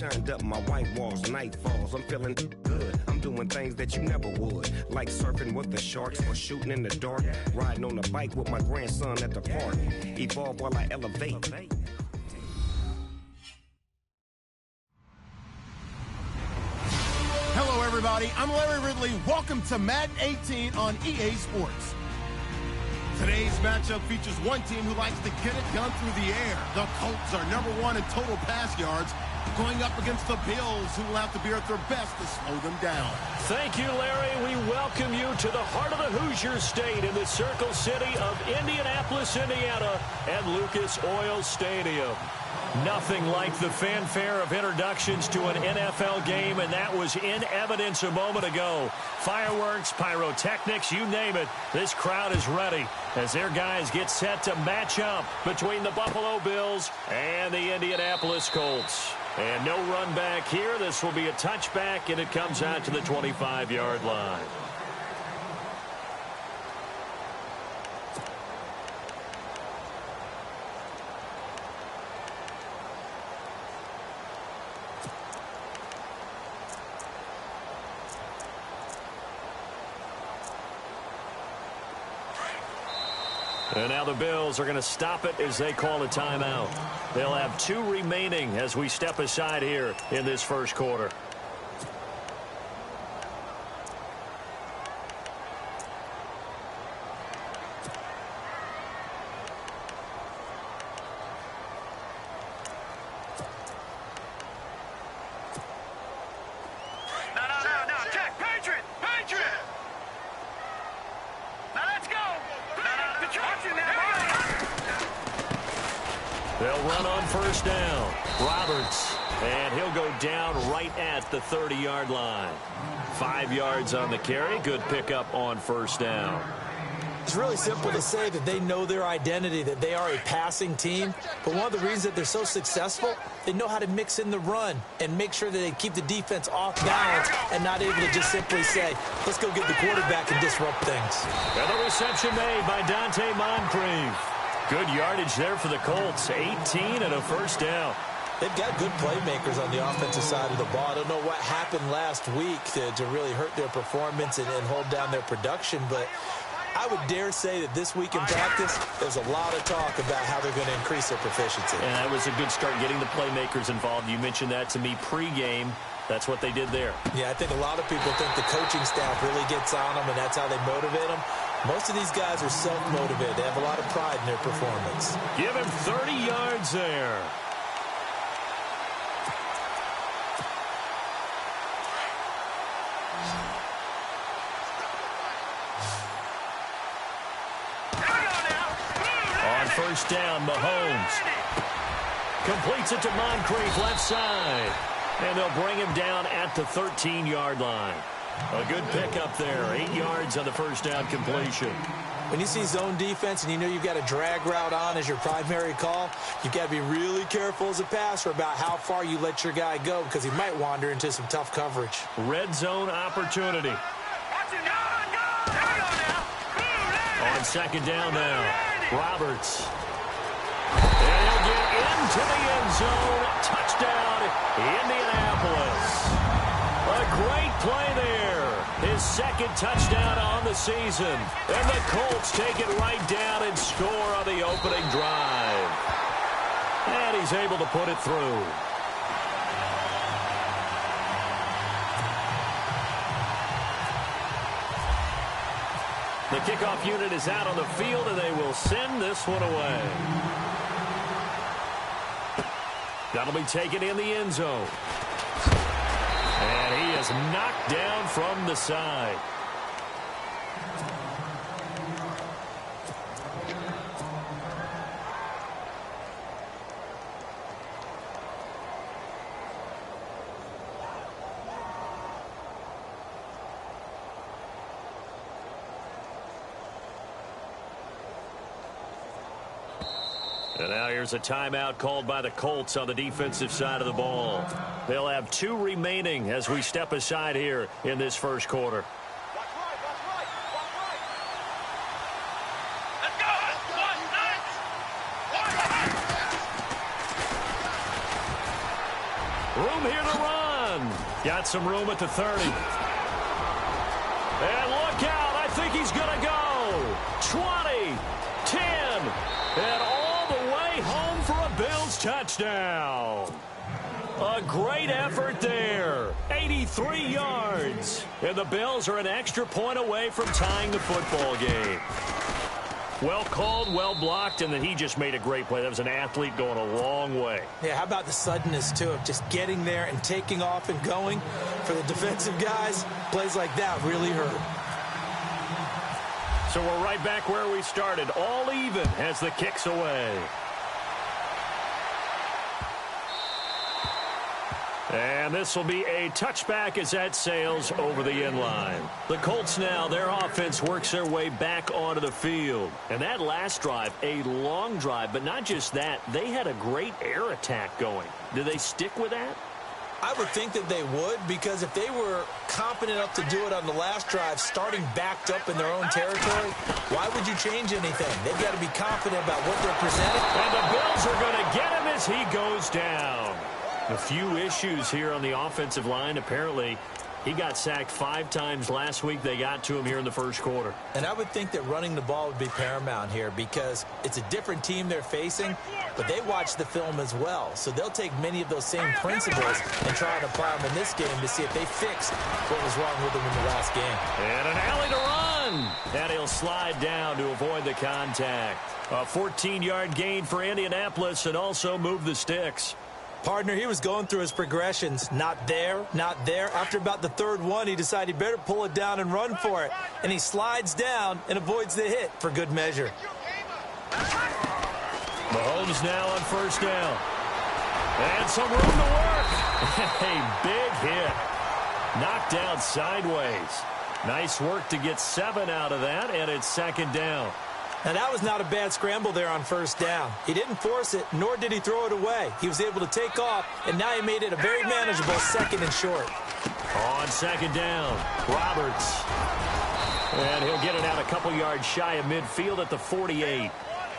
shined up my white walls, night falls. I'm feeling good. I'm doing things that you never would, like surfing with the sharks or shooting in the dark, riding on a bike with my grandson at the park. Evolve while I elevate. Hello, everybody. I'm Larry Ridley. Welcome to Madden 18 on EA Sports. Today's matchup features one team who likes to get it done through the air. The Colts are #1 in total pass yards, going up against the Bills, who will have to be at their best to slow them down. Thank you, Larry. We welcome you to the heart of the Hoosier State in the Circle City of Indianapolis, Indiana, at Lucas Oil Stadium. Nothing like the fanfare of introductions to an NFL game, and that was in evidence a moment ago. Fireworks, pyrotechnics, you name it. This crowd is ready as their guys get set to match up between the Buffalo Bills and the Indianapolis Colts. And no run back here. This will be a touchback, and it comes out to the 25-yard line. And now the Bills are going to stop it as they call a timeout. They'll have 2 remaining as we step aside here in this first quarter. They'll run on first down. Roberts, and he'll go down right at the 30-yard line. 5 yards on the carry. Good pickup on first down. It's really simple to say that they know their identity, that they are a passing team. But one of the reasons that they're so successful, they know how to mix in the run and make sure that they keep the defense off balance and not able to just simply say, let's go get the quarterback and disrupt things. And the reception made by Dante Moncrief. Good yardage there for the Colts. 18 and a first down. They've got good playmakers on the offensive side of the ball. I don't know what happened last week to really hurt their performance and hold down their production, but I would dare say that this week in practice, there's a lot of talk about how they're going to increase their proficiency. And that was a good start, getting the playmakers involved. You mentioned that to me pregame. That's what they did there. Yeah, I think a lot of people think the coaching staff really gets on them, and that's how they motivate them. Most of these guys are self-motivated. They have a lot of pride in their performance. Give him 30 yards there. On first down, Mahomes completes it to Moncrief, left side. And they'll bring him down at the 13-yard line. A good pickup there. 8 yards on the first down completion. When you see zone defense and you know you've got a drag route on as your primary call, you've got to be really careful as a passer about how far you let your guy go because he might wander into some tough coverage. Red zone opportunity. On second down now, Roberts. And he'll get into the end zone. Touchdown, Indianapolis. A great play there. His second touchdown on the season. And the Colts take it right down and score on the opening drive. And he's able to put it through. The kickoff unit is out on the field, and they will send this one away. That'll be taken in the end zone. And he is knocked down from the side. And now here's a timeout called by the Colts on the defensive side of the ball. They'll have 2 remaining as we step aside here in this first quarter. Room room here to run. Got some room at the 30. And look out. I think he's going to go. 20, 10, and all the way home for a Bills touchdown. A great effort there. 83 yards. And the Bills are an extra point away from tying the football game. Well called, well blocked, and then he just made a great play. That was an athlete going a long way. Yeah, how about the suddenness, too, of just getting there and taking off and going? For the defensive guys, plays like that really hurt. So we're right back where we started, all even as the kick's away. And this will be a touchback as that sails over the end line. The Colts now, their offense works their way back onto the field. And that last drive, a long drive, but not just that, they had a great air attack going. Do they stick with that? I would think that they would, because if they were competent enough to do it on the last drive, starting backed up in their own territory, why would you change anything? They've got to be confident about what they're presenting. And the Bills are going to get him as he goes down. A few issues here on the offensive line. Apparently, he got sacked 5 times last week. They got to him here in the first quarter. And I would think that running the ball would be paramount here because it's a different team they're facing, but they watch the film as well. So they'll take many of those same principles and try and apply them in this game to see if they fixed what was wrong with them in the last game. And an alley to run. And he'll slide down to avoid the contact. A 14-yard gain for Indianapolis and also move the sticks. Partner, he was going through his progressions. Not there, not there. After about the third one, he decided he better pull it down and run for it. And he slides down and avoids the hit for good measure. Mahomes now on first down. And some room to work. A big hit. Knocked down sideways. Nice work to get 7 out of that, and it's second down. Now, that was not a bad scramble there on first down. He didn't force it, nor did he throw it away. He was able to take off, and now he made it a very manageable second and short. On second down, Roberts. And he'll get it out a couple yards shy of midfield at the 48.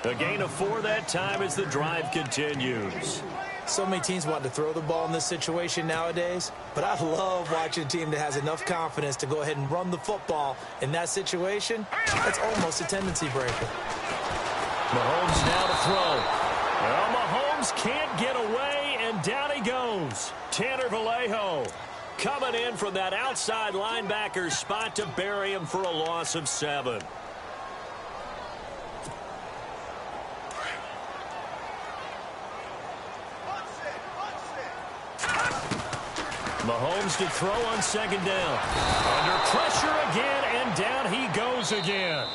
A gain of 4 that time as the drive continues. So many teams want to throw the ball in this situation nowadays, but I love watching a team that has enough confidence to go ahead and run the football in that situation. That's almost a tendency breaker. Mahomes now to throw. Well, Mahomes can't get away, and down he goes. Tanner Vallejo coming in from that outside linebacker spot to bury him for a loss of 7. Mahomes to throw on second down. Under pressure again, and down he goes again.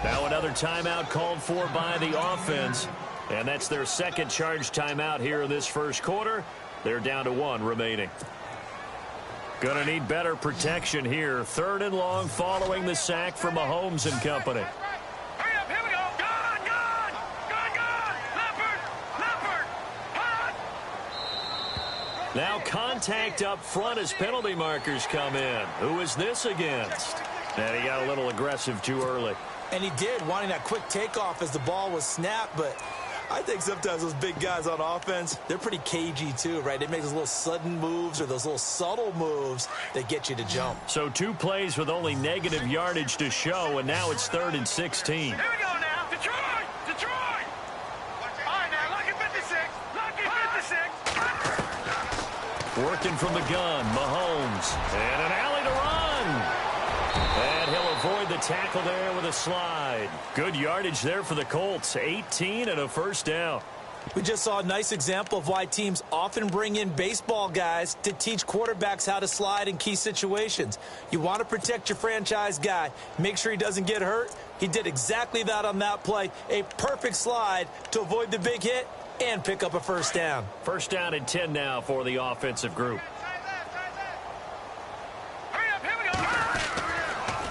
Now another timeout called for by the offense. And that's their second charge timeout here in this first quarter. They're down to 1 remaining. Gonna need better protection here. 3rd and long following the sack from Mahomes and company. Now contact up front as penalty markers come in. Who is this against? And he got a little aggressive too early. And he did, wanting that quick takeoff as the ball was snapped, but I think sometimes those big guys on offense, they're pretty cagey too, right? They make those little sudden moves or those little subtle moves that get you to jump. So 2 plays with only negative yardage to show, and now it's 3rd and 16. Here we go now. Detroit! Detroit! All right, now, lucky 56. Lucky 56. Working from the gun, Mahomes. And an alley to run. And he'll avoid the tackle there with a slide. Good yardage there for the Colts. 18 and a first down. We just saw a nice example of why teams often bring in baseball guys to teach quarterbacks how to slide in key situations. You want to protect your franchise guy. Make sure he doesn't get hurt. He did exactly that on that play. A perfect slide to avoid the big hit and pick up a first down. First down and 10 now for the offensive group.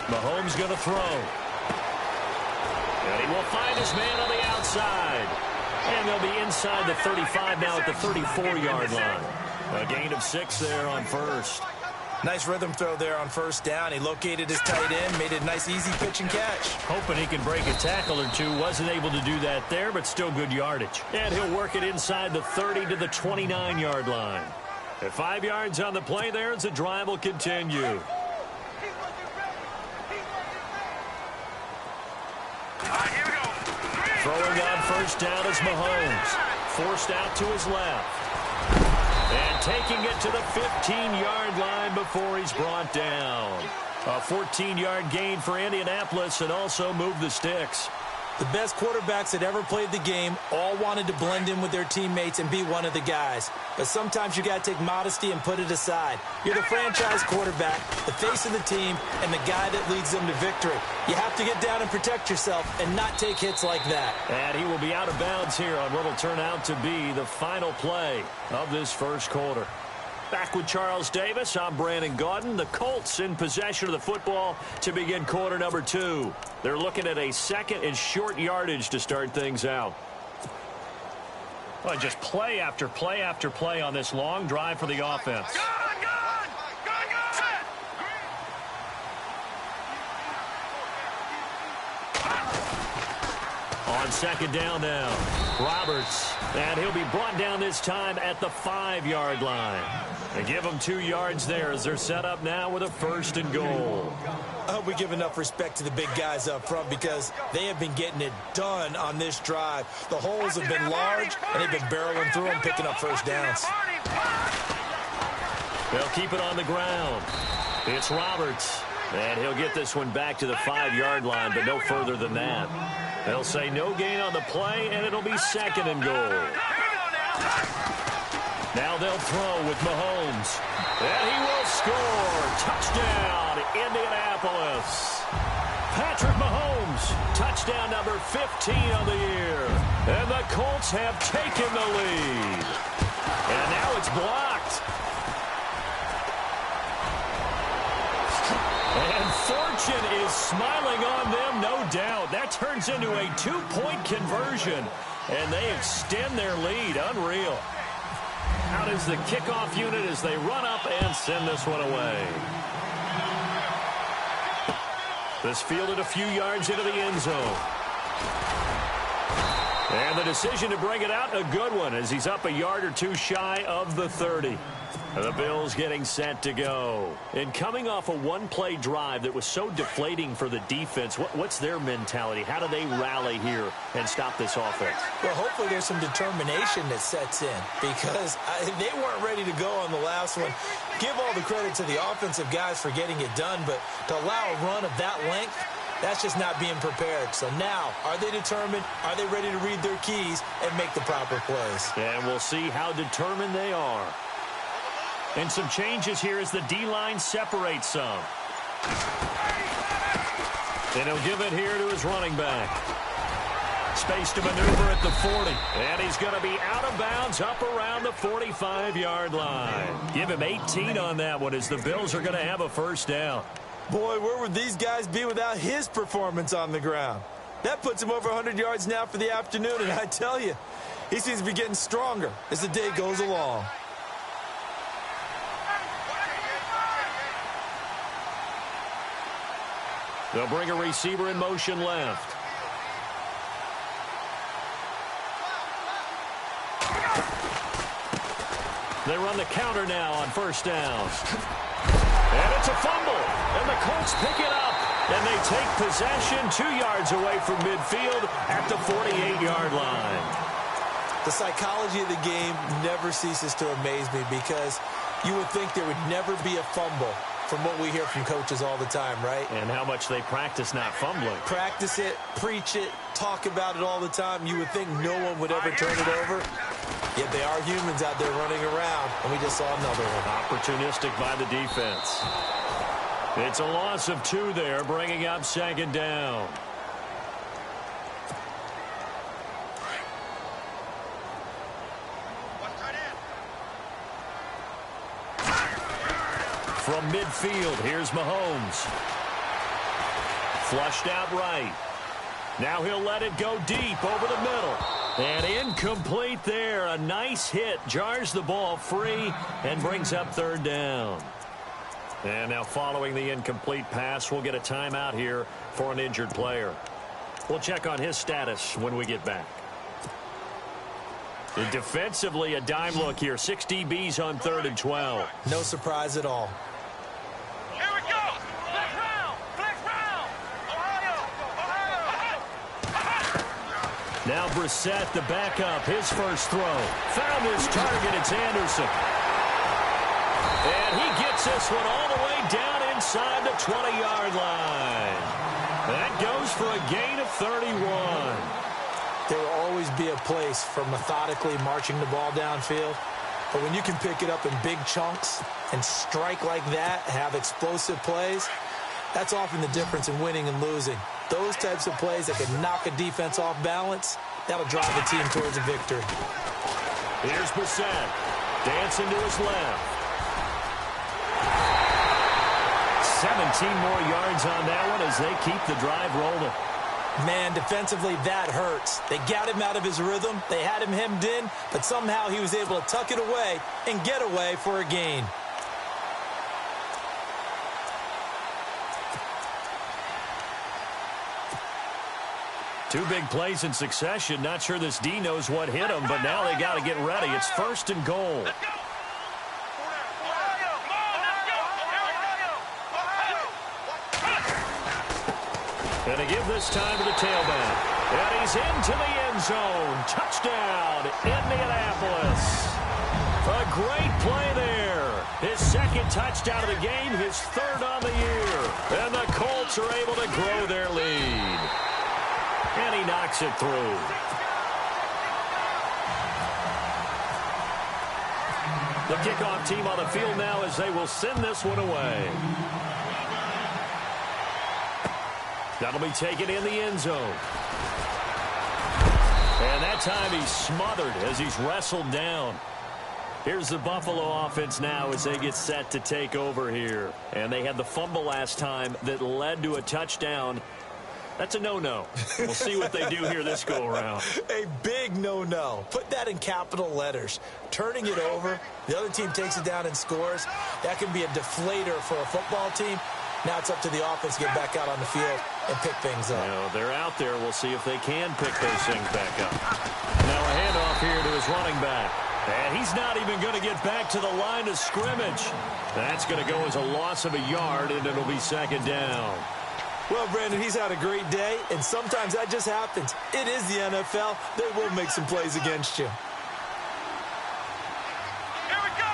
Mahomes going to throw. And he will find his man on the outside. And they'll be inside the 35 now at the 34-yard line. A gain of 6 there on first. Nice rhythm throw there on first down. He located his tight end, made it a nice easy pitch and catch. Hoping he can break a tackle or two. Wasn't able to do that there, but still good yardage. And he'll work it inside the 30 to the 29-yard line. At 5 yards on the play there as the drive will continue. Throwing on first down is Mahomes. Forced out to his left. And taking it to the 15-yard line before he's brought down. A 14-yard gain for Indianapolis and also moved the sticks. The best quarterbacks that ever played the game all wanted to blend in with their teammates and be one of the guys. But sometimes you got to take modesty and put it aside. You're the franchise quarterback, the face of the team, and the guy that leads them to victory. You have to get down and protect yourself and not take hits like that. And he will be out of bounds here on what will turn out to be the final play of this first quarter. Back with Charles Davis, I'm Brandon Gaudin. The Colts in possession of the football to begin quarter number 2. They're looking at a second and short yardage to start things out. Well, just play after play after play on this long drive for the offense. On second down now, Roberts, and he'll be brought down this time at the 5-yard line. They give them 2 yards there as they're set up now with a first and goal. I hope we give enough respect to the big guys up front because they have been getting it done on this drive. The holes have been large, and they've been barreling through them, picking up first downs. They'll keep it on the ground. It's Roberts, and he'll get this one back to the 5-yard line, but no further than that. They'll say no gain on the play, and it'll be second and goal. Now they'll throw with Mahomes. And he will score. Touchdown, Indianapolis. Patrick Mahomes, touchdown number 15 on the year. And the Colts have taken the lead. And now it's blocked. And fortune is smiling on them, no doubt. That turns into a 2-point conversion, and they extend their lead. Unreal. Out is the kickoff unit as they run up and send this one away. This fielded a few yards into the end zone. And the decision to bring it out, a good one, as he's up a yard or two shy of the 30. The Bills getting set to go. And coming off a one-play drive that was so deflating for the defense, what's their mentality? How do they rally here and stop this offense? Well, hopefully there's some determination that sets in because they weren't ready to go on the last one. Give all the credit to the offensive guys for getting it done, but to allow a run of that length, that's just not being prepared. So now, are they determined? Are they ready to read their keys and make the proper plays? And we'll see how determined they are. And some changes here as the D-line separates some. And he'll give it here to his running back. Space to maneuver at the 40. And he's going to be out of bounds up around the 45-yard line. Give him 18 on that one as the Bills are going to have a first down. Boy, where would these guys be without his performance on the ground? That puts him over 100 yards now for the afternoon, and I tell you, he seems to be getting stronger as the day goes along. They'll bring a receiver in motion left. They run the counter now on first down. And it's a fumble. And the Colts pick it up. And they take possession 2 yards away from midfield at the 48-yard line. The psychology of the game never ceases to amaze me because you would think there would never be a fumble from what we hear from coaches all the time, right? And how much they practice not fumbling. Practice it, preach it, talk about it all the time. You would think no one would ever turn it over. Yet they are humans out there running around, and we just saw another one. Opportunistic by the defense. It's a loss of 2 there, bringing up second down. From midfield, here's Mahomes. Flushed out right. Now he'll let it go deep over the middle. And incomplete there. A nice hit. Jars the ball free and brings up third down. And now following the incomplete pass, we'll get a timeout here for an injured player. We'll check on his status when we get back. And defensively, a dime look here. 6 DBs on 3rd and 12. No surprise at all. Here we go. Flex round. Flex round. Ohio. Now Brissett, the backup, his first throw. Found his target. It's Anderson. And he gets this one all the way down inside the 20-yard line. That goes for a gain of 31. There will always be a place for methodically marching the ball downfield. But when you can pick it up in big chunks and strike like that, have explosive plays, that's often the difference in winning and losing. Those types of plays that can knock a defense off balance, that'll drive the team towards a victory. Here's Brissett. Dancing to his left. 17 more yards on that one as they keep the drive rolling. Man, defensively, that hurts. They got him out of his rhythm. They had him hemmed in, but somehow he was able to tuck it away and get away for a gain. Two big plays in succession. Not sure this D knows what hit him, but now they got to get ready. It's 1st and goal. Let's go. Ohio. Come on, let's go. Ohio. Going to give this time to the tailback. And he's into the end zone. Touchdown, Indianapolis. A great play there. His 2nd touchdown of the game, his 3rd on the year. And the Colts are able to grow their lead. And he knocks it through. The kickoff team on the field now as they will send this one away. That'll be taken in the end zone. And that time he's smothered as he's wrestled down. Here's the Buffalo offense now as they get set to take over here. And they had the fumble last time that led to a touchdown. That's a no-no. We'll see what they do here this go-around. A big no-no. Put that in capital letters. Turning it over, the other team takes it down and scores. That can be a deflator for a football team. Now it's up to the offense to get back out on the field and pick things up. You know, they're out there. We'll see if they can pick those things back up. Now a handoff here to his running back. And he's not even going to get back to the line of scrimmage. That's going to go as a loss of a yard, and it'll be 2nd down. Well, Brandon, he's had a great day, and sometimes that just happens. It is the NFL. They will make some plays against you. Here we go.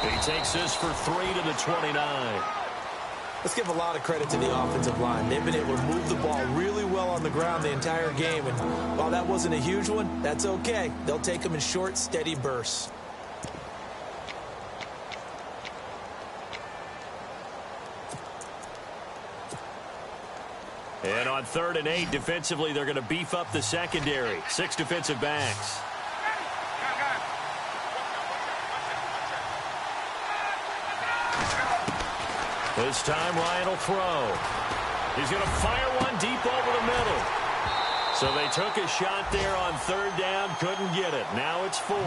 He takes this for 3 to the 29. Let's give a lot of credit to the offensive line. They've been able to move the ball really well on the ground the entire game, and while that wasn't a huge one, that's okay. They'll take them in short, steady bursts. And on 3rd and 8, defensively, they're going to beef up the secondary. 6 defensive backs. This time, Ryan will throw. He's going to fire one deep over the middle. So they took a shot there on 3rd down, couldn't get it. Now it's 4th.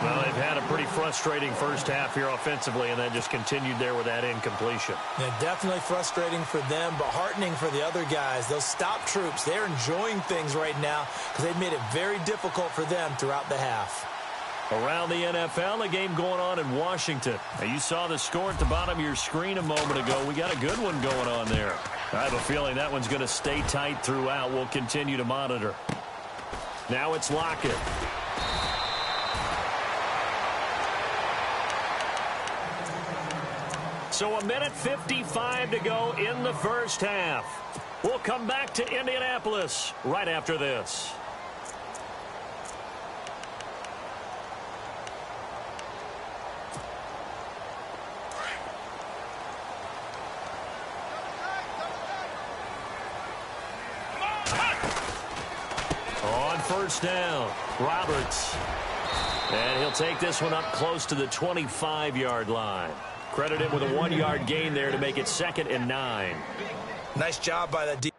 Well, they've had a pretty frustrating first half here offensively, and then just continued there with that incompletion. Yeah, definitely frustrating for them, but heartening for the other guys. Those stop troops, they're enjoying things right now because they've made it very difficult for them throughout the half. Around the NFL, a game going on in Washington. Now, you saw the score at the bottom of your screen a moment ago. We got a good one going on there. I have a feeling that one's going to stay tight throughout. We'll continue to monitor. Now it's Lockett. So 1:55 to go in the first half. We'll come back to Indianapolis right after this. On first down, Roberts. And he'll take this one up close to the 25-yard line. Credit him with a 1-yard gain there to make it 2nd and 9. Nice job by that defense.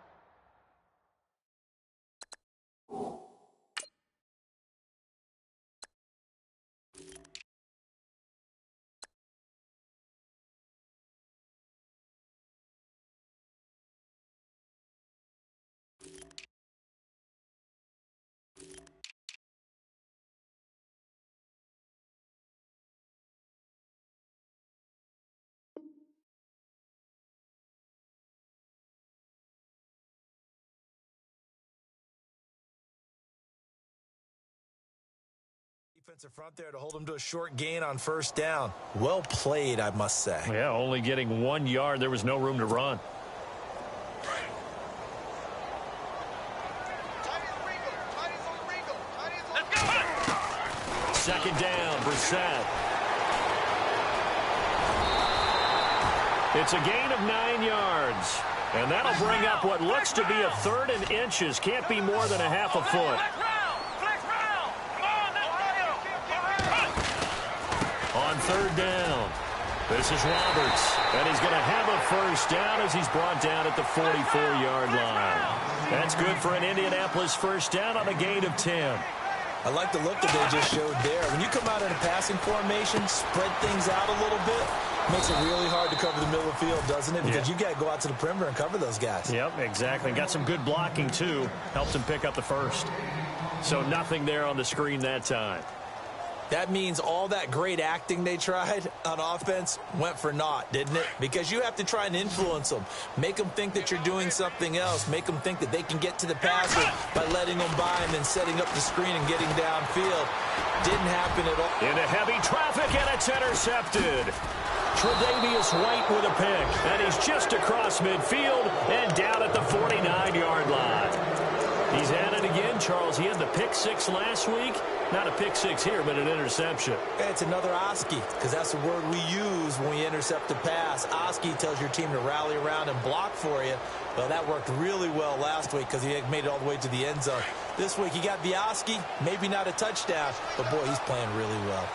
defensive front there to hold him to a short gain on first down. Well played, I must say. Yeah, only getting 1 yard. There was no room to run. Second down, Brissett. It's a gain of 9 yards. And that'll bring up what looks to be a 3rd and inches. Can't be more than a half a foot. On 3rd down, this is Roberts. And he's going to have a first down as he's brought down at the 44-yard line. That's good for an Indianapolis first down on a gain of 10. I like the look that they just showed there. When you come out in a passing formation, spread things out a little bit, makes it really hard to cover the middle of the field, doesn't it? Because you got to go out to the perimeter and cover those guys. Yep, exactly. Got some good blocking, too. Helped him pick up the first. So nothing there on the screen that time. That means all that great acting they tried on offense went for naught, didn't it? Because you have to try and influence them. Make them think that you're doing something else. Make them think that they can get to the passer by letting them by and then setting up the screen and getting downfield. Didn't happen at all. Into heavy traffic, and it's intercepted. Tre'Davious White with a pick, and he's just across midfield and down at the 49-yard line. He's at it again, Charles. He had the pick 6 last week. Not a pick 6 here, but an interception. It's another Oski, because that's the word we use when we intercept a pass. Oski tells your team to rally around and block for you. Well, that worked really well last week because he made it all the way to the end zone. This week, he got the Oski, maybe not a touchdown, but, boy, he's playing really well.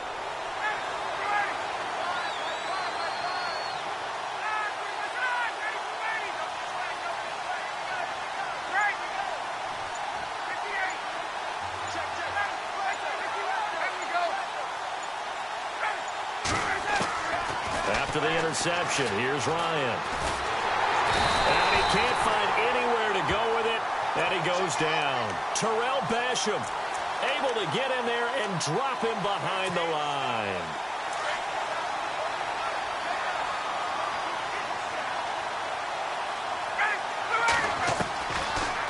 After the interception, here's Ryan. And he can't find anywhere to go with it, and he goes down. Terrell Basham able to get in there and drop him behind the line.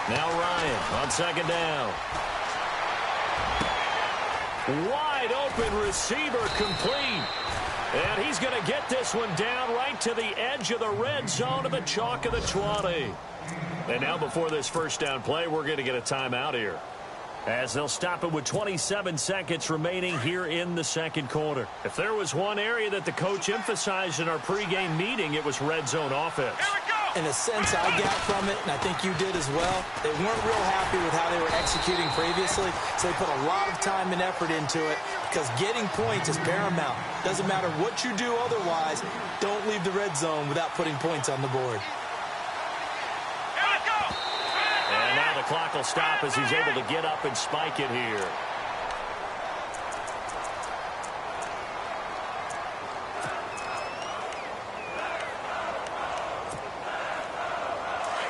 Now Ryan on second down. Wide open receiver complete. And he's going to get this one down right to the edge of the red zone of the chalk of the 20. And now before this first down play, we're going to get a timeout here, as they'll stop it with 27 seconds remaining here in the second quarter. If there was one area that the coach emphasized in our pregame meeting, it was red zone offense. In a sense, I got from it, and I think you did as well, they weren't real happy with how they were executing previously, so they put a lot of time and effort into it, because getting points is paramount. Doesn't matter what you do otherwise, don't leave the red zone without putting points on the board. And now the clock will stop as he's able to get up and spike it here.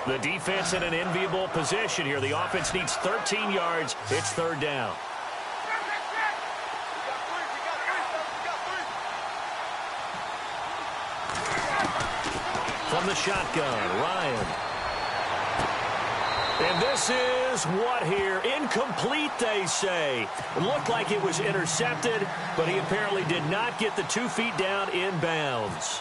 The defense in an enviable position here. The offense needs 13 yards. It's third down. From the shotgun, Ryan. And this is what here? Incomplete, they say. It looked like it was intercepted, but he apparently did not get the 2 feet down in bounds.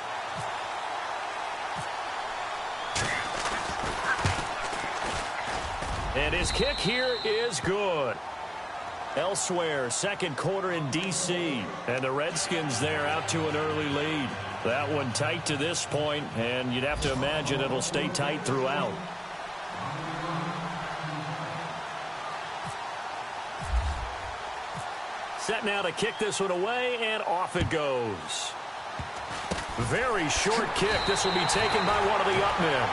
And his kick here is good. Elsewhere, second quarter in D.C. And the Redskins there out to an early lead. That one tight to this point, and you'd have to imagine it'll stay tight throughout. Set now to kick this one away, and off it goes. Very short kick. This will be taken by one of the up men.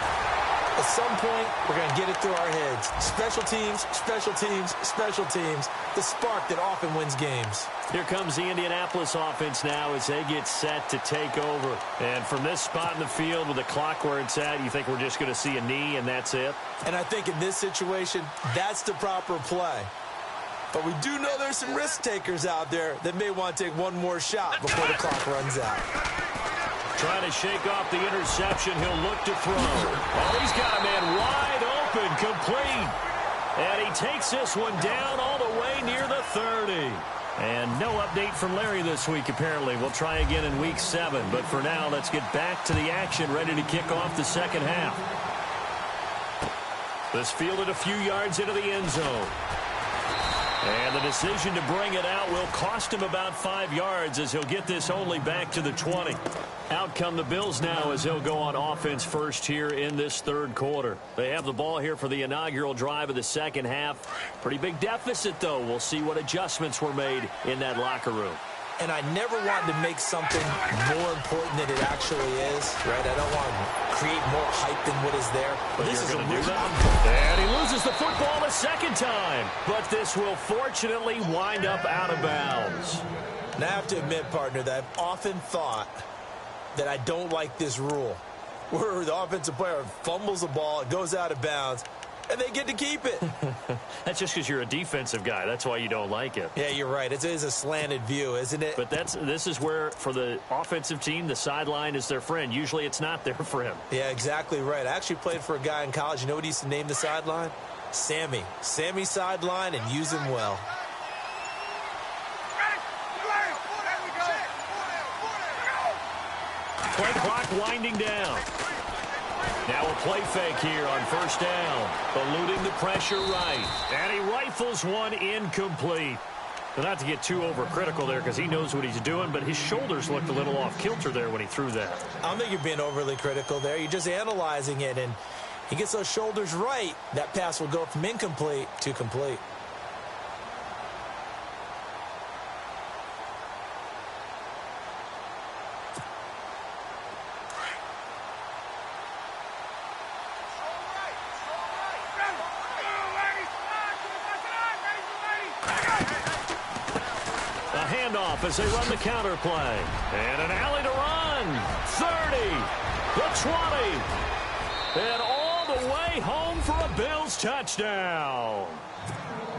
At some point, we're going to get it through our heads. Special teams, special teams, special teams. The spark that often wins games. Here comes the Indianapolis offense now as they get set to take over. And from this spot in the field with the clock where it's at, you think we're just going to see a knee and that's it? And I think in this situation, that's the proper play. But we do know there's some risk takers out there that may want to take one more shot before the clock runs out. Trying to shake off the interception. He'll look to throw. Oh, he's got a man wide open, complete. And he takes this one down all the way near the 30. And no update from Larry this week, apparently. We'll try again in Week 7. But for now, let's get back to the action, ready to kick off the second half. This fielded a few yards into the end zone. And the decision to bring it out will cost him about 5 yards as he'll get this only back to the 20. Out come the Bills now as he'll go on offense first here in this third quarter. They have the ball here for the inaugural drive of the second half. Pretty big deficit, though. We'll see what adjustments were made in that locker room. And I never wanted to make something more important than it actually is, right? I don't want to create more hype than what is there. But this is going to do that. And he loses the football a second time. But this will fortunately wind up out of bounds. Now, I have to admit, partner, that I've often thought that I don't like this rule, where the offensive player fumbles the ball, it goes out of bounds, and they get to keep it. That's just because you're a defensive guy. That's why you don't like it. Yeah, you're right. It is a slanted view, isn't it? But this is where, for the offensive team, the sideline is their friend. Usually it's not there for him. Yeah, exactly right. I actually played for a guy in college. You know what he used to name the sideline? Sammy. Sammy sideline, and use him well. Play clock winding down. Now a play fake here on first down. Eluding the pressure right. And he rifles one incomplete. But not to get too overcritical there because he knows what he's doing, but his shoulders looked a little off kilter there when he threw that. I don't think you're being overly critical there. You're just analyzing it, and he gets those shoulders right. That pass will go from incomplete to complete. As they run the counter play. And an alley to run. 30. The 20. And all the way home for a Bills touchdown.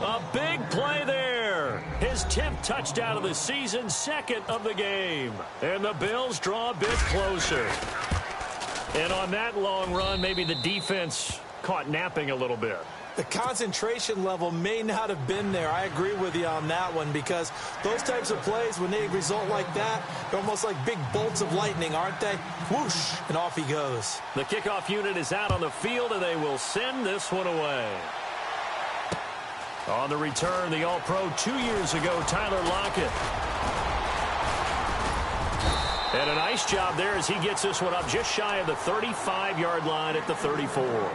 A big play there. His 10th touchdown of the season, second of the game. And the Bills draw a bit closer. And on that long run, maybe the defense caught napping a little bit. The concentration level may not have been there. I agree with you on that one because those types of plays, when they result like that, they're almost like big bolts of lightning, aren't they? Whoosh, and off he goes. The kickoff unit is out on the field, and they will send this one away. On the return, the All-Pro 2 years ago, Tyler Lockett. And a nice job there as he gets this one up just shy of the 35-yard line at the 34.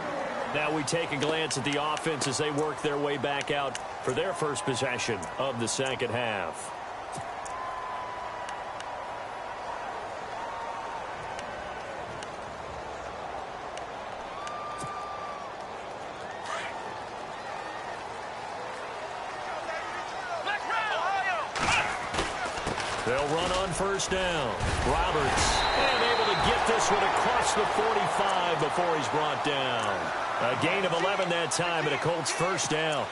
Now we take a glance at the offense as they work their way back out for their first possession of the second half. They'll run on first down. Roberts, and able to get this one across the 45 before he's brought down. A gain of 11 that time, and a Colts first down.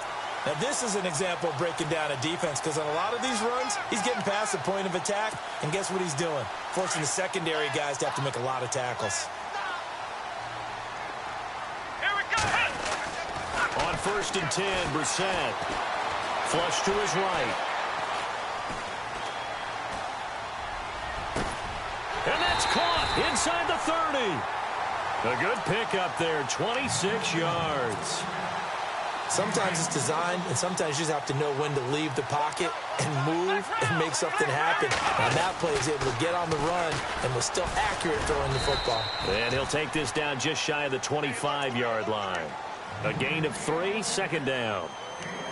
Now, this is an example of breaking down a defense because on a lot of these runs, he's getting past the point of attack, and guess what he's doing? Forcing the secondary guys to have to make a lot of tackles. Here we go. On first and 10, Brissett. Flush to his right. And that's caught inside the 30. A good pickup there, 26 yards. Sometimes it's designed, and sometimes you just have to know when to leave the pocket and move and make something happen. On that play, he's able to get on the run and was still accurate throwing the football. And he'll take this down just shy of the 25-yard line. A gain of 3, second down.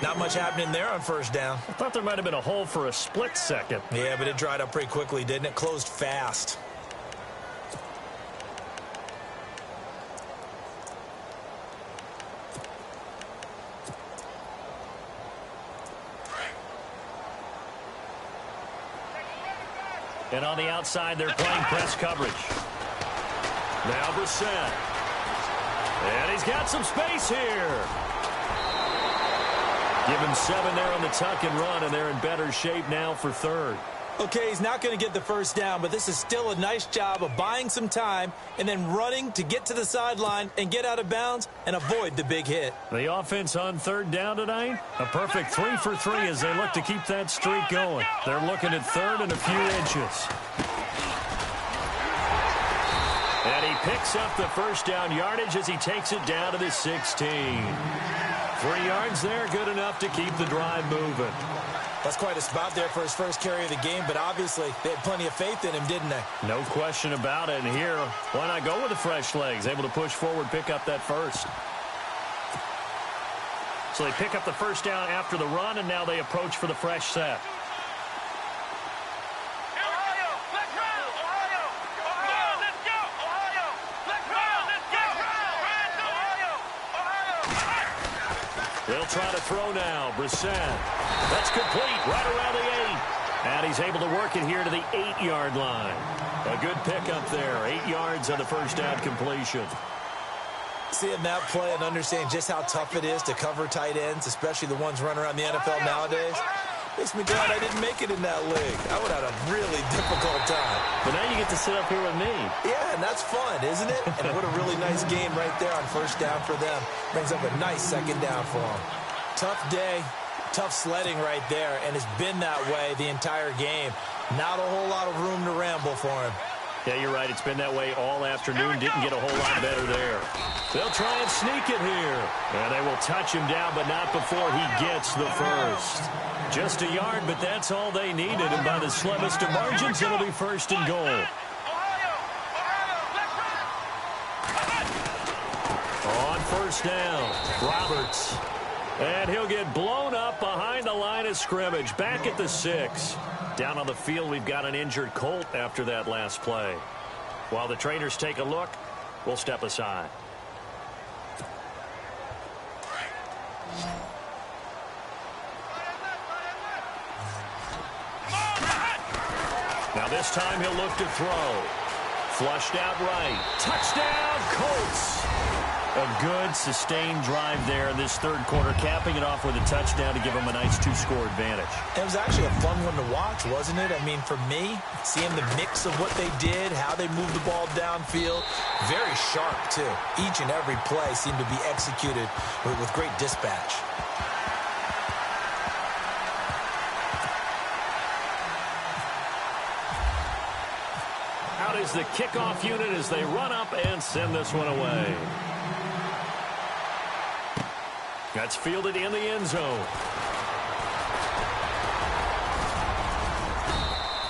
Not much happening there on first down. I thought there might have been a hole for a split second. Yeah, but it dried up pretty quickly, didn't it? Closed fast. And on the outside, they're playing press coverage. Now Brissett. And he's got some space here. Give him 7 there on the tuck and run, and they're in better shape now for third. Okay, he's not going to get the first down, but this is still a nice job of buying some time and then running to get to the sideline and get out of bounds and avoid the big hit. The offense on third down tonight, a perfect 3 for 3 as they look to keep that streak going. They're looking at third and a few inches. And he picks up the first down yardage as he takes it down to the 16. 3 yards there, good enough to keep the drive moving. That's quite a spot there for his first carry of the game, but obviously they had plenty of faith in him, didn't they? No question about it. And here, why not go with the fresh legs? Able to push forward, pick up that first. So they pick up the first down after the run, and now they approach for the fresh set. They'll try to throw now. Brissett. That's complete right around the 8. And he's able to work it here to the 8-yard line. A good pickup there. 8 yards on the first down completion. Seeing that play and understanding just how tough it is to cover tight ends, especially the ones running around the NFL nowadays, makes me glad I didn't make it in that league. I would have had a really difficult time. But now you get to sit up here with me. Yeah, and that's fun, isn't it? And what a really nice game right there on first down for them. Brings up a nice second down for them. Tough day, tough sledding right there, and it's been that way the entire game. Not a whole lot of room to ramble for him. Yeah, you're right. It's been that way all afternoon. Didn't get a whole lot better there. They'll try and sneak it here. And they will touch him down, but not before he gets the first. Just a yard, but that's all they needed. And by the slimmest of margins, it'll be first and goal. On first down, Roberts. And he'll get blown up behind the line of scrimmage. Back at the 6. Down on the field, we've got an injured Colt after that last play. While the trainers take a look, we'll step aside. Now this time he'll look to throw. Flushed out right. Touchdown, Colts. A good, sustained drive there in this third quarter, capping it off with a touchdown to give them a nice 2-score advantage. It was actually a fun one to watch, wasn't it? I mean, for me, seeing the mix of what they did, how they moved the ball downfield, very sharp, too. Each and every play seemed to be executed with great dispatch. Out is the kickoff unit as they run up and send this one away. That's fielded in the end zone.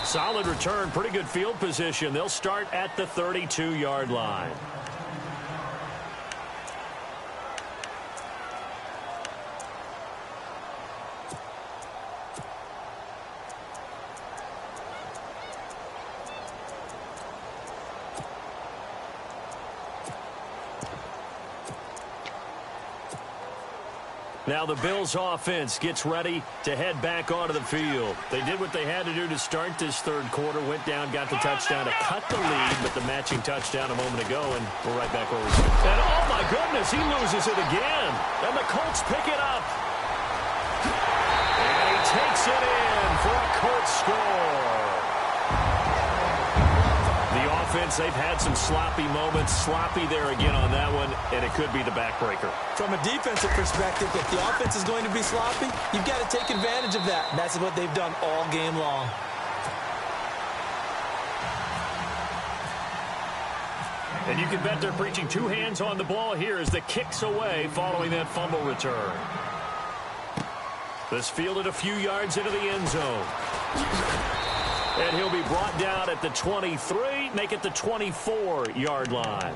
Solid return, pretty good field position. They'll start at the 32-yard line. Now the Bills offense gets ready to head back onto the field. They did what they had to do to start this third quarter. Went down, got the touchdown to cut the lead, but the matching touchdown a moment ago, and we're right back where we started. And oh my goodness, he loses it again. And the Colts pick it up. And he takes it in for a Colts score. The offense, they've had some sloppy moments. Sloppy there again on that one, and it could be the backbreaker. From a defensive perspective, if the offense is going to be sloppy, you've got to take advantage of that. And that's what they've done all game long. And you can bet they're preaching 2 hands on the ball here as the kick's away following that fumble return. This fielded a few yards into the end zone. And he'll be brought down at the 23, make it the 24-yard line.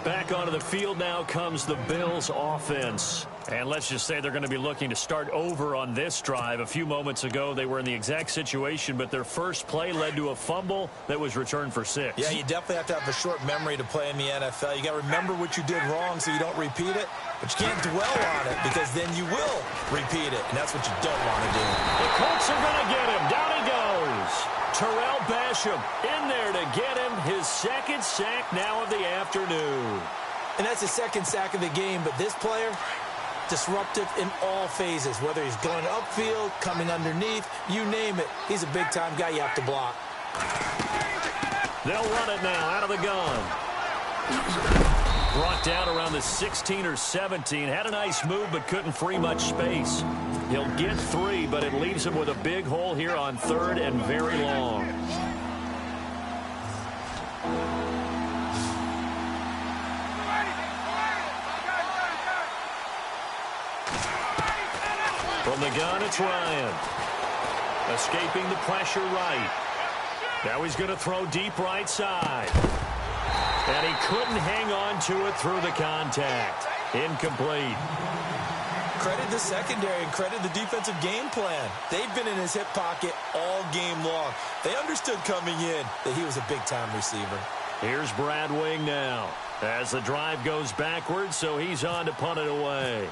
Back onto the field now comes the Bills offense. And let's just say they're going to be looking to start over on this drive. A few moments ago, they were in the exact situation, but their first play led to a fumble that was returned for 6. Yeah, you definitely have to have a short memory to play in the NFL. You got to remember what you did wrong so you don't repeat it, but you can't dwell on it because then you will repeat it, and that's what you don't want to do. The Colts are going to get him. Down he goes. Terrell Basham in there to get him his second sack now of the afternoon. And that's the second sack of the game, but this player, disruptive in all phases, whether he's going upfield, coming underneath, you name it. He's a big-time guy you have to block. They'll run it now out of the gun. Brought down around the 16 or 17. Had a nice move, but couldn't free much space. He'll get 3, but it leaves him with a big hole here on 3rd and very long. From the gun, it's Ryan. Escaping the pressure right. Now he's going to throw deep right side. And he couldn't hang on to it through the contact. Incomplete. Credit the secondary and credit the defensive game plan. They've been in his hip pocket all game long. They understood coming in that he was a big-time receiver. Here's Brad Wing now as the drive goes backwards, so he's on to punt it away.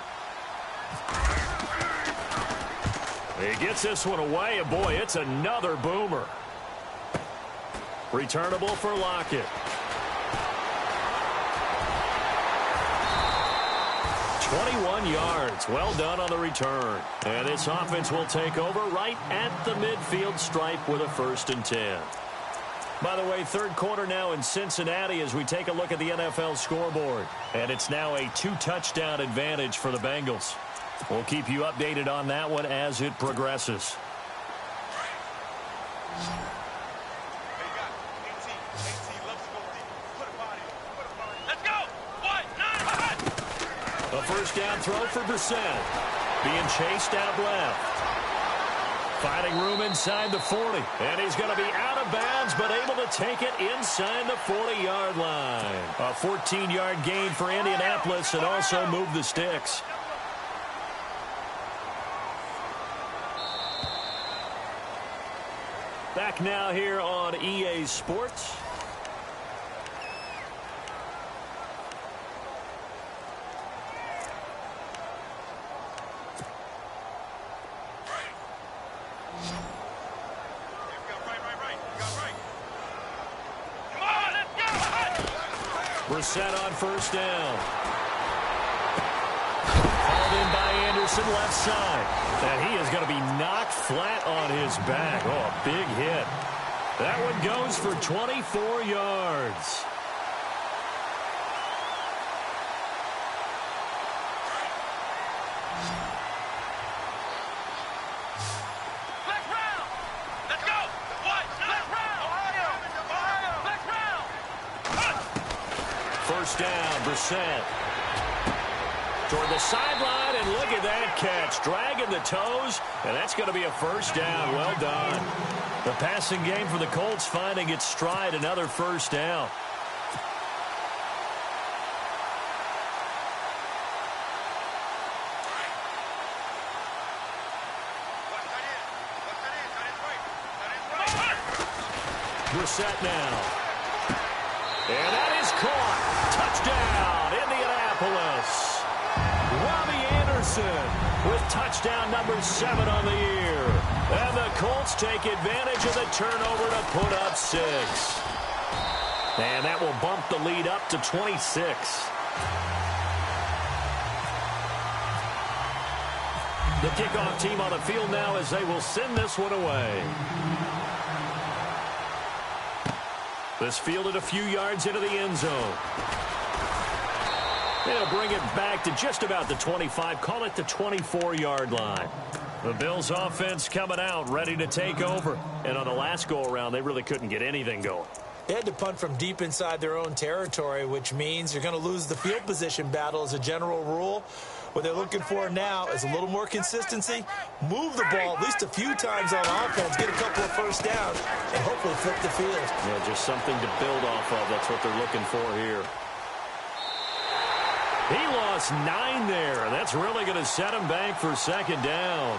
He gets this one away, and boy, it's another boomer. Returnable for Lockett. 21 yards. Well done on the return. And this offense will take over right at the midfield stripe with a 1st and 10. By the way, 3rd quarter now in Cincinnati as we take a look at the NFL scoreboard. And it's now a 2-touchdown advantage for the Bengals. We'll keep you updated on that one as it progresses. A 1st down throw for Brissett. Being chased out left. Finding room inside the 40. And he's going to be out of bounds, but able to take it inside the 40-yard line. A 14-yard gain for Indianapolis and also move the sticks. Back now here on EA Sports. Brissett on 1st down. Called in by Anderson left side. And he is going to be knocked flat on his back. Oh, a big hit. That one goes for 24 yards. First down, Brissett. Toward the sideline, and look at that catch. Dragging the toes, and that's going to be a 1st down. Well done. The passing game for the Colts finding its stride. Another 1st down. Brissett now. And that is caught. Touchdown, Indianapolis. Robbie Anderson with touchdown number 7 on the year. And the Colts take advantage of the turnover to put up 6. And that will bump the lead up to 26. The kickoff team on the field now as they will send this one away. This fielded a few yards into the end zone. They'll bring it back to just about the 25. Call it the 24-yard line. The Bills offense coming out, ready to take over. And on the last go-around, they really couldn't get anything going. They had to punt from deep inside their own territory, which means you're going to lose the field position battle as a general rule. What they're looking for now is a little more consistency, move the ball at least a few times on offense, get a couple of 1st downs, and hopefully flip the field. Yeah, just something to build off of. That's what they're looking for here. He lost 9 there, and that's really going to set him back for 2nd down.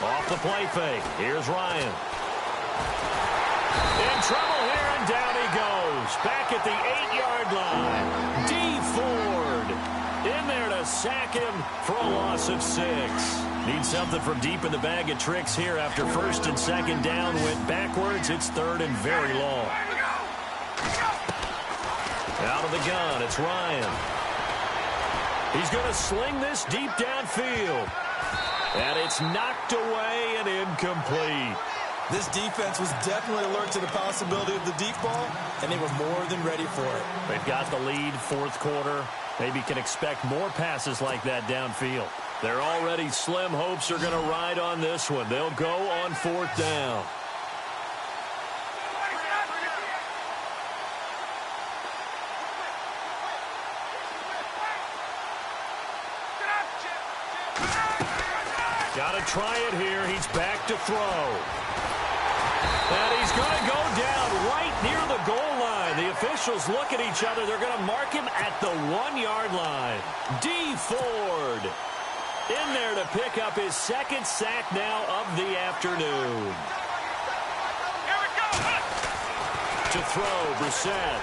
Off the play fake. Here's Ryan. In trouble here, and down he goes. Back at the 8-yard line. D. Ford in there to sack him for a loss of 6. Need something from deep in the bag of tricks here after first and second down went backwards. It's third and very long. Out of the gun, it's Ryan. He's going to sling this deep downfield. And it's knocked away and incomplete. This defense was definitely alert to the possibility of the deep ball, and they were more than ready for it. They've got the lead, fourth quarter. Maybe can expect more passes like that downfield. Their already slim hopes are going to ride on this one. They'll go on fourth down. Got to try it here. He's back to throw. And he's going to go down right near the goal line. The officials look at each other. They're going to mark him at the 1-yard line. D. Ford in there to pick up his second sack now of the afternoon. Here we go. To throw, Brissett.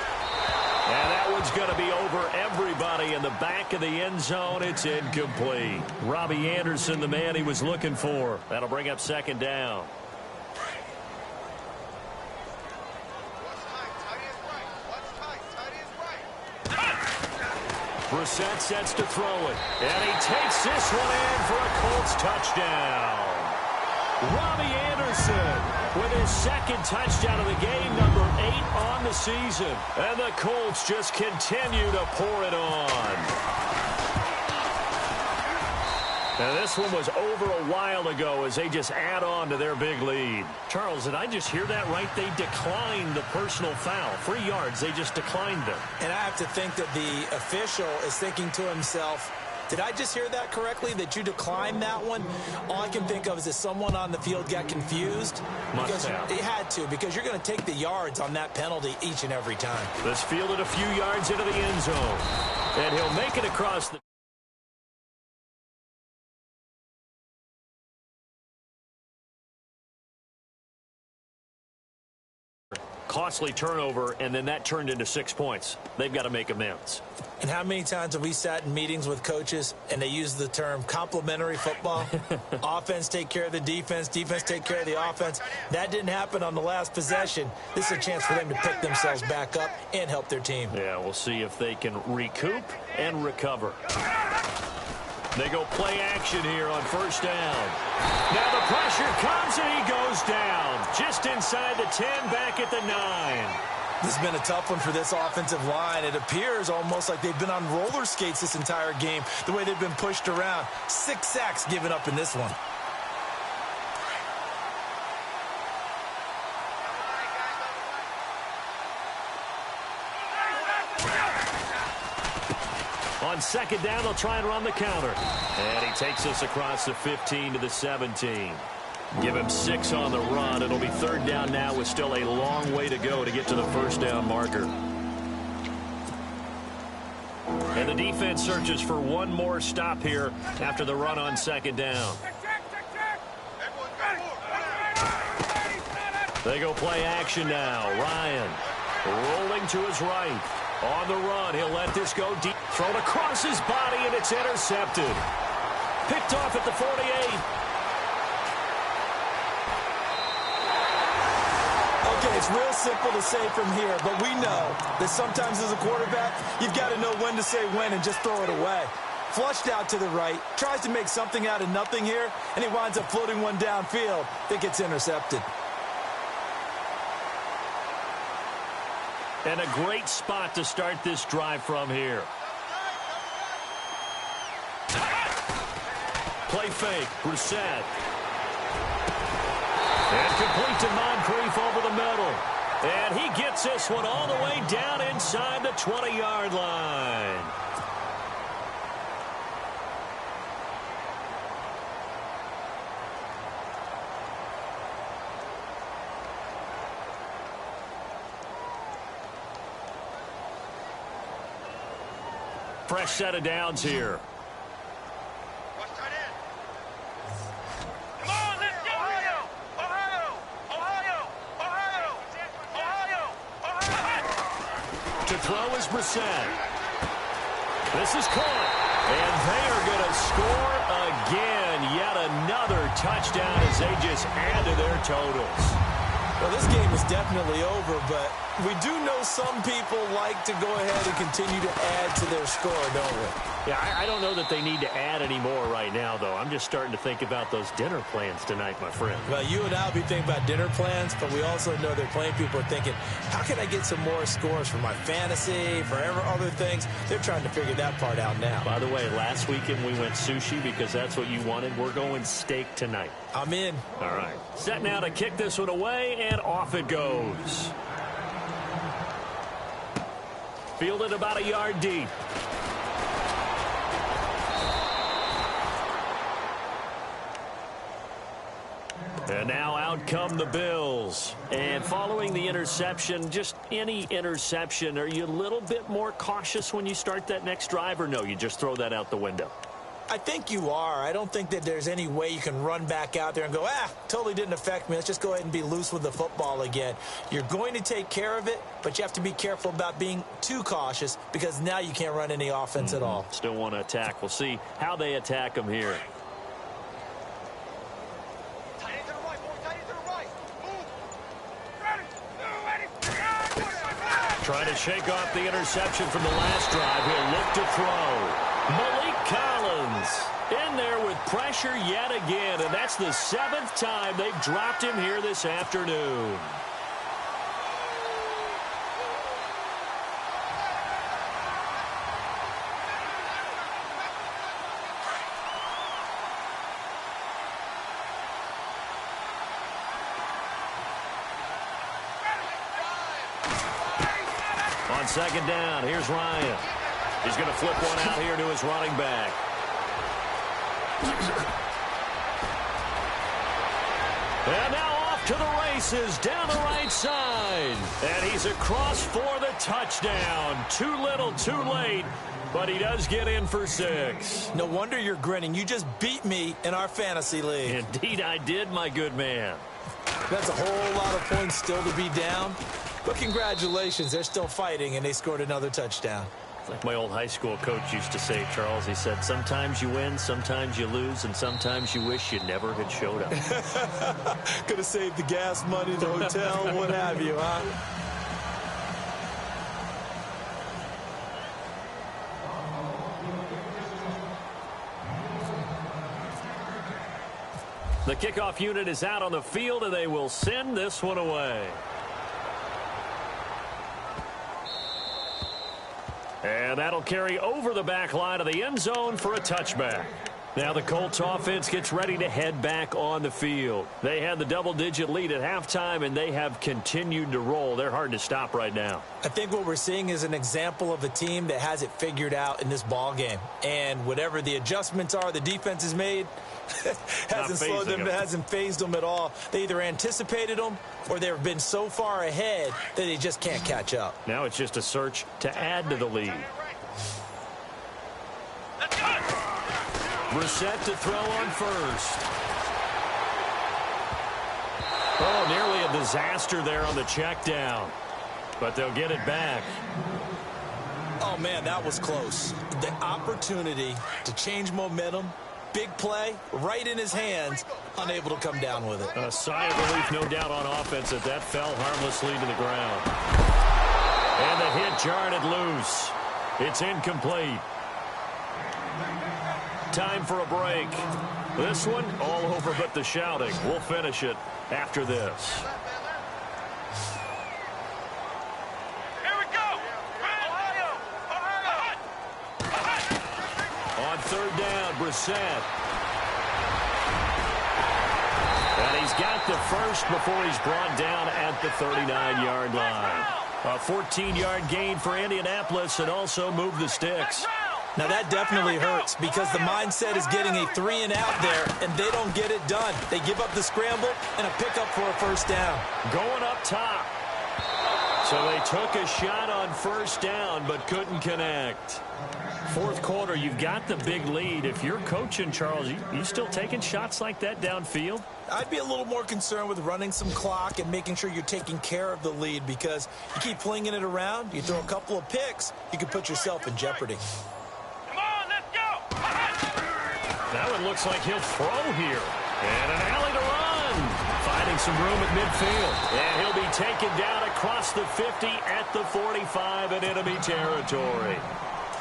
And that one's going to be over everybody in the back of the end zone. It's incomplete. Robbie Anderson, the man he was looking for. That'll bring up second down. Brissett sets to throw it. And he takes this one in for a Colts touchdown. Robbie Anderson with his second touchdown of the game, number 8 on the season. And the Colts just continue to pour it on. And this one was over a while ago as they just add on to their big lead. Charles, did I just hear that right? They declined the personal foul. 3 yards, they just declined them. And I have to think that the official is thinking to himself, did I just hear that correctly, that you declined that one? All I can think of is that someone on the field got confused. Must have. He had to, because you're going to take the yards on that penalty each and every time. This fielded a few yards into the end zone. And he'll make it across the... Costly turnover, and then that turned into 6 points. They've got to make amends. And how many times have we sat in meetings with coaches and they use the term complementary football? Offense take care of the defense, defense take care of the offense. That didn't happen on the last possession. This is a chance for them to pick themselves back up and help their team. Yeah, we'll see if they can recoup and recover. They go play action here on first down. Now the pressure comes and he goes down. Just inside the 10, back at the 9. This has been a tough one for this offensive line. It appears almost like they've been on roller skates this entire game, the way they've been pushed around. 6 sacks given up in this one. On second down, they'll try and run the counter. And he takes us across the 15 to the 17. Give him 6 on the run. It'll be third down now with still a long way to go to get to the first down marker. And the defense searches for one more stop here after the run on second down. They go play action now. Ryan rolling to his right. On the run, he'll let this go deep. Thrown across his body, and it's intercepted. Picked off at the 48. Okay, it's real simple to say from here, but we know that sometimes as a quarterback, you've got to know when to say when and just throw it away. Flushed out to the right, tries to make something out of nothing here, and he winds up floating one downfield that gets intercepted. And a great spot to start this drive from here. Play fake, Brissett. And complete to Moncrief over the middle. And he gets this one all the way down inside the 20-yard line. Fresh set of downs here. Come on, let's throw is Brissett. This is caught. And they are going to score again. Yet another touchdown as they just add to their totals. Well, this game is definitely over, but we do know some people like to go ahead and continue to add to their score, don't we? Yeah, I don't know that they need to add any more right now, though. I'm just starting to think about those dinner plans tonight, my friend. Well, you and I will be thinking about dinner plans, but we also know that plenty of people are thinking, how can I get some more scores for my fantasy, for other things? They're trying to figure that part out now. By the way, last weekend we went sushi because that's what you wanted. We're going steak tonight. I'm in. All right. Set now to kick this one away, and off it goes. Fielded about a yard deep. And now out come the Bills. And following the interception, just any interception, are you a little bit more cautious when you start that next drive, or no, you just throw that out the window? I think you are. I don't think that there's any way you can run back out there and go, totally didn't affect me. Let's just go ahead and be loose with the football again. You're going to take care of it, but you have to be careful about being too cautious because now you can't run any offense at all. Still want to attack. We'll see how they attack them here. Trying to shake off the interception from the last drive. He'll look to throw. Malik Collins in there with pressure yet again, and that's the 7th time they've dropped him here this afternoon. On second down, here's Ryan. He's going to flip one out here to his running back. And now off to the races down the right side. And he's across for the touchdown. Too little, too late. But he does get in for 6. No wonder you're grinning. You just beat me in our fantasy league. Indeed I did, my good man. That's a whole lot of points still to be down. But congratulations, they're still fighting, and they scored another touchdown. Like my old high school coach used to say, Charles, he said, sometimes you win, sometimes you lose, and sometimes you wish you never had showed up. Could have saved the gas money, the hotel, what have you, huh? The kickoff unit is out on the field, and they will send this one away. And that'll carry over the back line of the end zone for a touchback. Now the Colts offense gets ready to head back on the field. They had the double-digit lead at halftime, and they have continued to roll. They're hard to stop right now. I think what we're seeing is an example of a team that has it figured out in this ball game. And whatever the adjustments are the defense has made, hasn't slowed them, hasn't phased them at all. They either anticipated them or they've been so far ahead that they just can't catch up. Now it's just a search to add to the lead. Brissett to throw on first. Oh, nearly a disaster there on the check down. But they'll get it back. Oh, man, that was close. The opportunity to change momentum, big play, right in his hands, unable to come down with it. A sigh of relief, no doubt, on offense that fell harmlessly to the ground. And the hit jarred it loose. It's incomplete. Time for a break. This one all over but the shouting. We'll finish it after this. Here we go. On third down, Brissett. And he's got the first before he's brought down at the 39-yard line. A 14-yard gain for Indianapolis and also move the sticks. Now, that definitely hurts because the mindset is getting a 3-and-out there, and they don't get it done. They give up the scramble and a pickup for a first down. Going up top. So they took a shot on first down but couldn't connect. Fourth quarter, you've got the big lead. If you're coaching, Charles, you still taking shots like that downfield? I'd be a little more concerned with running some clock and making sure you're taking care of the lead, because you keep flinging it around, you throw a couple of picks, you could put yourself in jeopardy. Come on, let's go. That one looks like he'll throw here. And an alley to run. Finding some room at midfield. And he'll be taken down across the 50 at the 45 in enemy territory.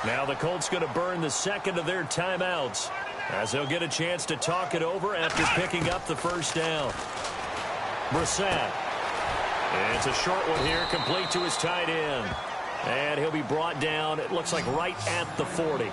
Now the Colts going to burn the second of their timeouts, as they'll get a chance to talk it over after picking up the first down. Brissett. It's a short one here, complete to his tight end. And he'll be brought down, it looks like right at the 40.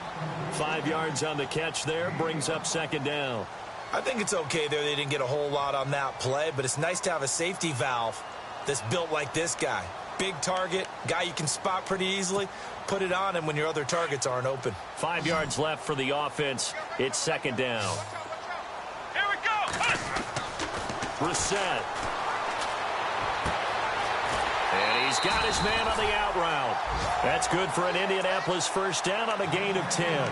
5 yards on the catch there, brings up second down. I think it's okay there. They didn't get a whole lot on that play, but it's nice to have a safety valve that's built like this guy. Big target, guy you can spot pretty easily. Put it on him when your other targets aren't open. 5 yards left for the offense. It's second down. Here we go. Brissett. And he's got his man on the out route. That's good for an Indianapolis first down on a gain of 10.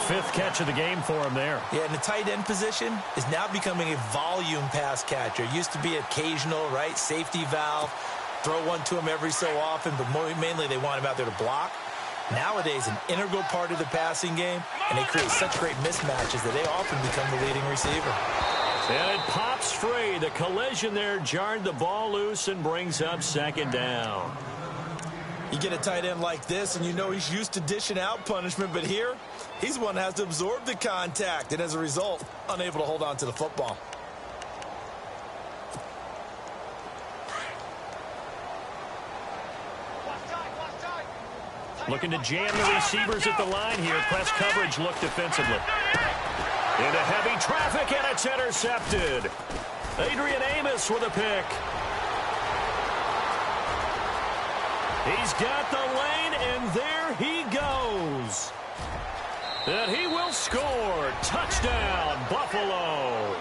Fifth catch of the game for him there. Yeah, and the tight end position is now becoming a volume pass catcher. Used to be occasional, right? Safety valve. Throw one to him every so often, but mainly they want him out there to block. Nowadays, an integral part of the passing game, and they create such great mismatches that they often become the leading receiver. And it pops free. The collision there jarred the ball loose and brings up second down. You get a tight end like this, and you know he's used to dishing out punishment, but here, he's one that has to absorb the contact, and as a result, unable to hold on to the football. Looking to jam the receivers at the line here. Press coverage look defensively. Into heavy traffic, and it's intercepted. Adrian Amos with a pick. He's got the lane, and there he goes. And he will score. Touchdown, Buffalo.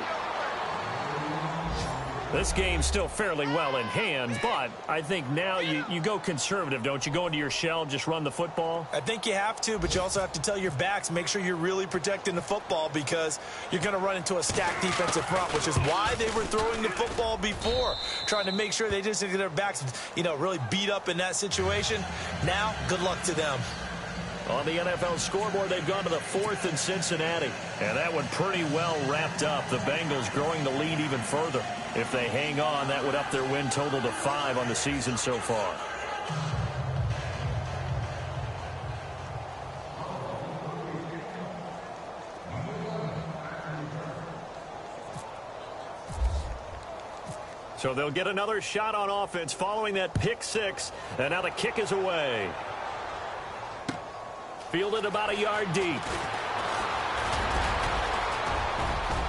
This game's still fairly well in hand, but I think now you go conservative, don't you? Go into your shell, just run the football? I think you have to, but you also have to tell your backs, make sure you're really protecting the football, because you're going to run into a stacked defensive front, which is why they were throwing the football before, trying to make sure they just get their backs, really beat up in that situation. Now, good luck to them. On the NFL scoreboard, they've gone to the 4th in Cincinnati. And that one pretty well wrapped up. The Bengals growing the lead even further. If they hang on, that would up their win total to 5 on the season so far. So they'll get another shot on offense following that pick 6. And now the kick is away. Fielded about a yard deep.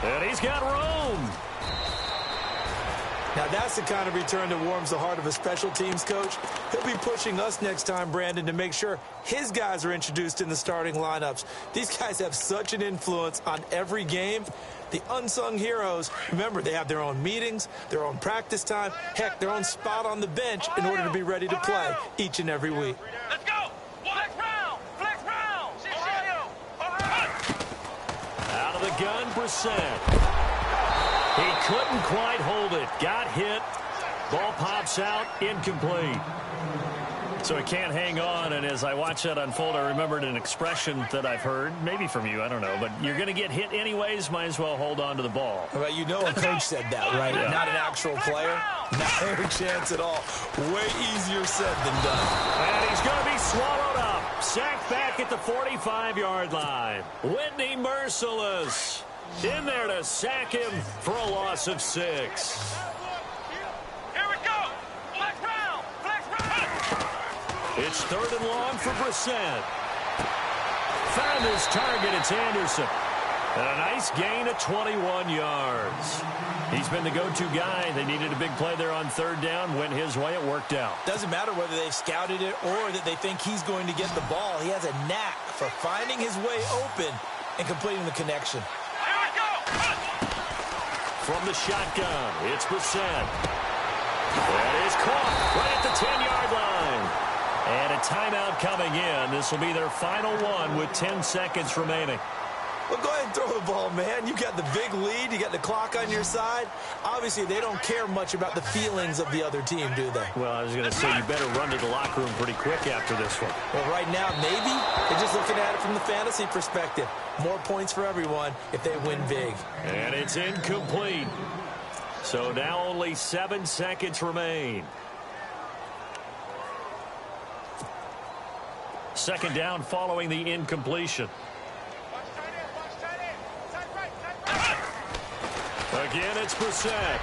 And he's got room. Now that's the kind of return that warms the heart of a special teams coach. He'll be pushing us next time, Brandon, to make sure his guys are introduced in the starting lineups. These guys have such an influence on every game. The unsung heroes, remember, they have their own meetings, their own practice time, heck, their own spot on the bench in order to be ready to play each and every week. Let's go. Flex round. Ohio. Out of the gun, Brissett. He couldn't quite hold it. Got hit. Ball pops out. Incomplete. So he can't hang on, and as I watch that unfold, I remembered an expression that I've heard, maybe from you, I don't know, but you're going to get hit anyways, might as well hold on to the ball. Well, a coach said that, right? Yeah. Not an actual player. Not a chance at all. Way easier said than done. And he's going to be swallowed up. Sacked back at the 45-yard line. Whitney Merciless in there to sack him for a loss of 6. Here we go. Flex round. It's 3rd and long for Brissett. Found his target. It's Anderson. And a nice gain of 21 yards. He's been the go-to guy. They needed a big play there on 3rd down. Went his way. It worked out. Doesn't matter whether they've scouted it or that they think he's going to get the ball. He has a knack for finding his way open and completing the connection. Here we go. From the shotgun, it's Brissett. That is caught right at the 10-yard line. And a timeout coming in. This will be their final one with 10 seconds remaining. Well, go ahead and throw the ball, man. You got the big lead. You got the clock on your side. Obviously, they don't care much about the feelings of the other team, do they? Well, I was going to say you better run to the locker room pretty quick after this one. Well, right now, maybe. They're just looking at it from the fantasy perspective. More points for everyone if they win big. And it's incomplete. So now only 7 seconds remain. Second down following the incompletion. Again, it's Brissett.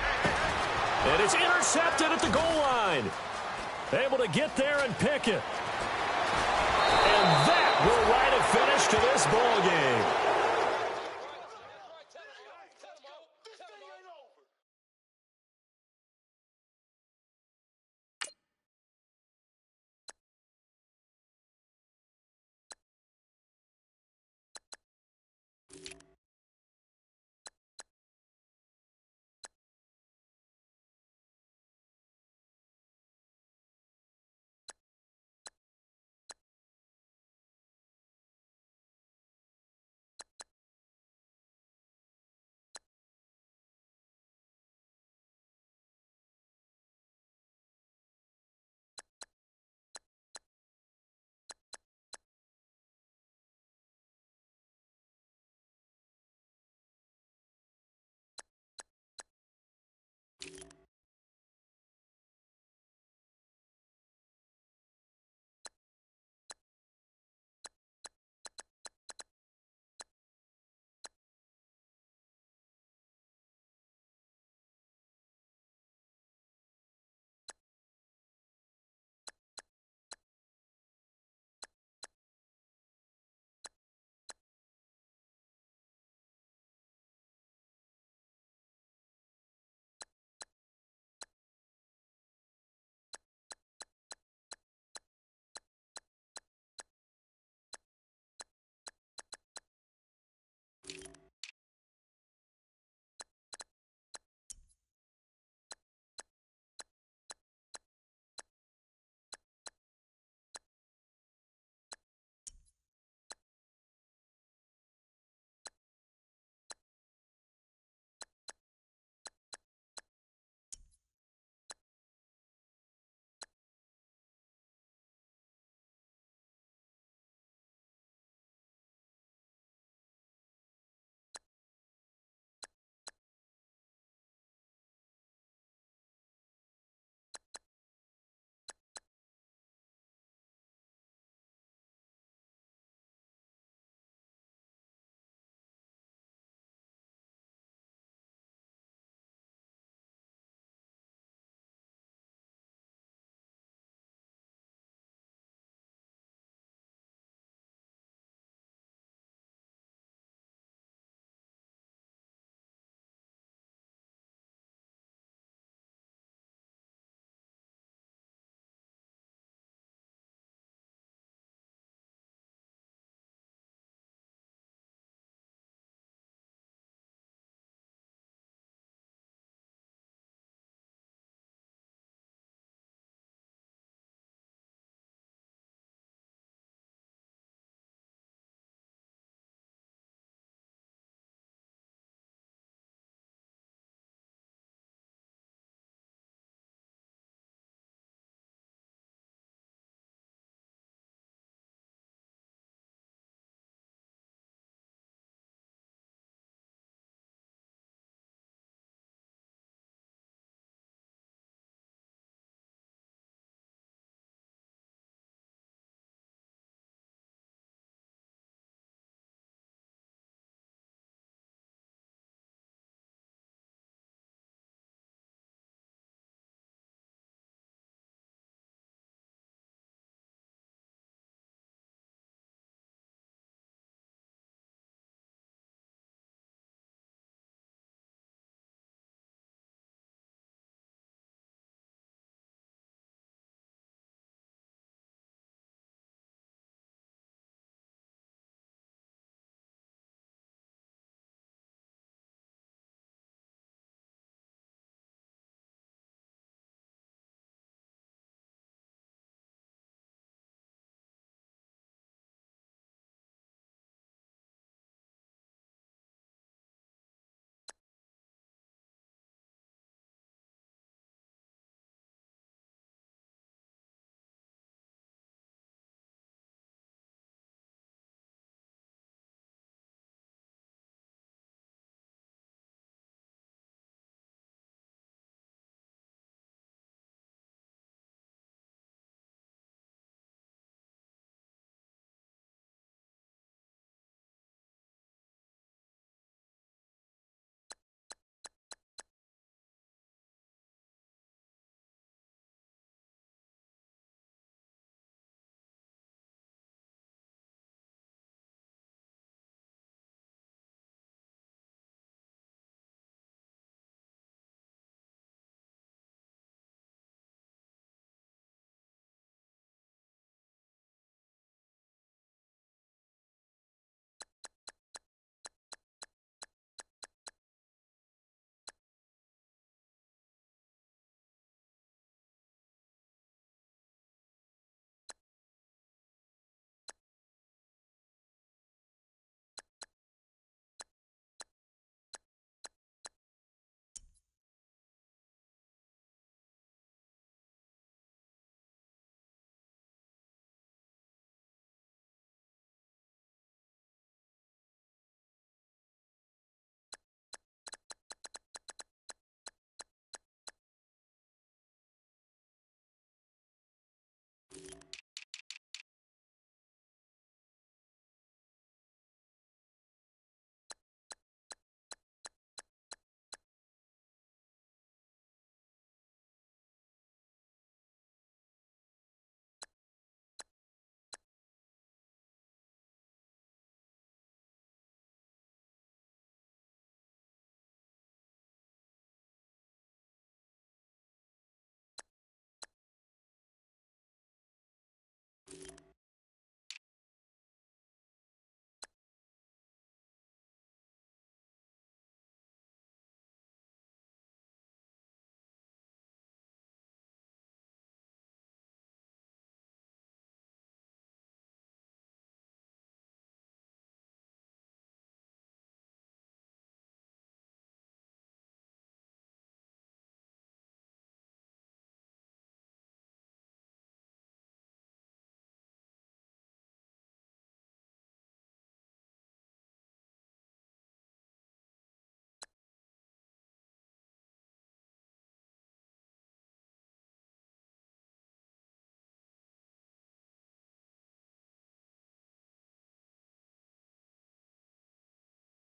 And it's intercepted at the goal line. Able to get there and pick it. And that will write a finish to this